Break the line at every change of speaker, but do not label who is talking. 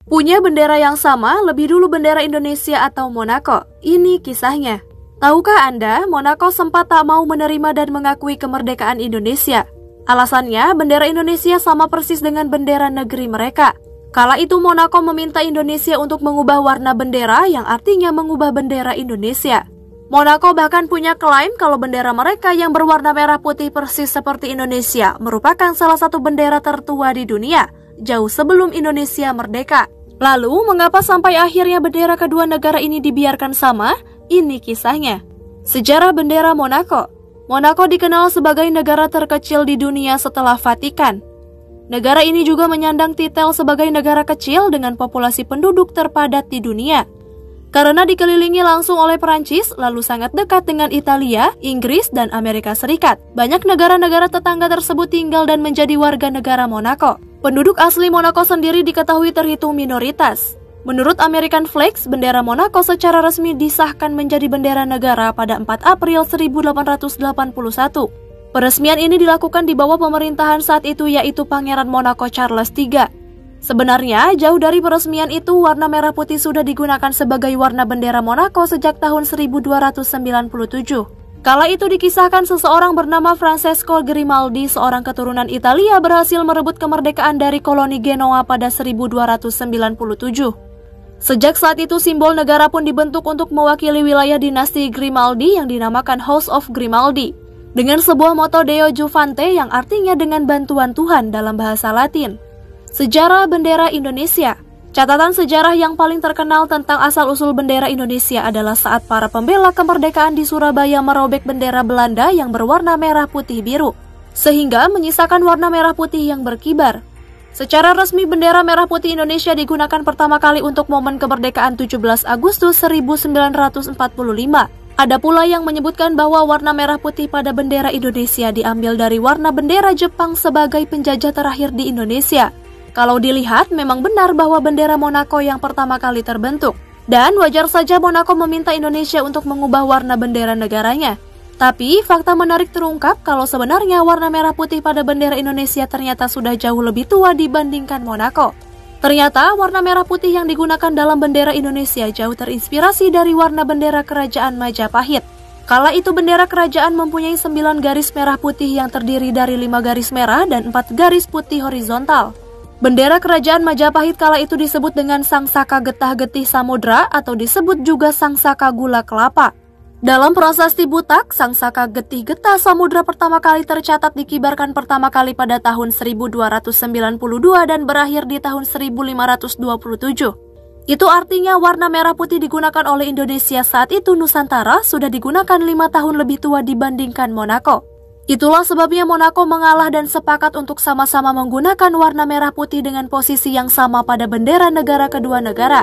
Punya bendera yang sama, lebih dulu bendera Indonesia atau Monaco. Ini kisahnya. Tahukah Anda, Monaco sempat tak mau menerima dan mengakui kemerdekaan Indonesia. Alasannya, bendera Indonesia sama persis dengan bendera negeri mereka. Kala itu Monaco meminta Indonesia untuk mengubah warna bendera yang artinya mengubah bendera Indonesia. Monaco bahkan punya klaim kalau bendera mereka yang berwarna merah putih persis seperti Indonesia merupakan salah satu bendera tertua di dunia, jauh sebelum Indonesia merdeka. Lalu, mengapa sampai akhirnya bendera kedua negara ini dibiarkan sama? Ini kisahnya. Sejarah bendera Monaco. Monaco dikenal sebagai negara terkecil di dunia setelah Vatikan. Negara ini juga menyandang titel sebagai negara kecil dengan populasi penduduk terpadat di dunia. Karena dikelilingi langsung oleh Perancis, lalu sangat dekat dengan Italia, Inggris, dan Amerika Serikat. Banyak negara-negara tetangga tersebut tinggal dan menjadi warga negara Monaco. Penduduk asli Monaco sendiri diketahui terhitung minoritas. Menurut American Flags, bendera Monaco secara resmi disahkan menjadi bendera negara pada 4 April 1881. Peresmian ini dilakukan di bawah pemerintahan saat itu yaitu Pangeran Monaco Charles III. Sebenarnya, jauh dari peresmian itu, warna merah putih sudah digunakan sebagai warna bendera Monaco sejak tahun 1297. Kala itu dikisahkan seseorang bernama Francesco Grimaldi, seorang keturunan Italia, berhasil merebut kemerdekaan dari koloni Genoa pada 1297. Sejak saat itu, simbol negara pun dibentuk untuk mewakili wilayah dinasti Grimaldi yang dinamakan House of Grimaldi, dengan sebuah moto Deo Juvante yang artinya dengan bantuan Tuhan dalam bahasa Latin. Sejarah bendera Indonesia. Catatan sejarah yang paling terkenal tentang asal-usul bendera Indonesia adalah saat para pembela kemerdekaan di Surabaya merobek bendera Belanda yang berwarna merah putih biru, sehingga menyisakan warna merah putih yang berkibar. Secara resmi, bendera merah putih Indonesia digunakan pertama kali untuk momen kemerdekaan 17 Agustus 1945. Ada pula yang menyebutkan bahwa warna merah putih pada bendera Indonesia diambil dari warna bendera Jepang sebagai penjajah terakhir di Indonesia. Kalau dilihat, memang benar bahwa bendera Monaco yang pertama kali terbentuk. Dan wajar saja Monaco meminta Indonesia untuk mengubah warna bendera negaranya. Tapi, fakta menarik terungkap kalau sebenarnya warna merah putih pada bendera Indonesia ternyata sudah jauh lebih tua dibandingkan Monaco. Ternyata, warna merah putih yang digunakan dalam bendera Indonesia jauh terinspirasi dari warna bendera Kerajaan Majapahit. Kala itu bendera kerajaan mempunyai 9 garis merah putih yang terdiri dari 5 garis merah dan 4 garis putih horizontal. Bendera Kerajaan Majapahit kala itu disebut dengan Sangsaka Getah-Getih Samudra atau disebut juga Sangsaka Gula Kelapa. Dalam prasasti Butak, Sangsaka Getih Getah Samudra pertama kali tercatat dikibarkan pertama kali pada tahun 1292 dan berakhir di tahun 1527. Itu artinya warna merah putih digunakan oleh Indonesia saat itu Nusantara sudah digunakan 5 tahun lebih tua dibandingkan Monaco. Itulah sebabnya Monaco mengalah dan sepakat untuk sama-sama menggunakan warna merah putih dengan posisi yang sama pada bendera negara kedua negara.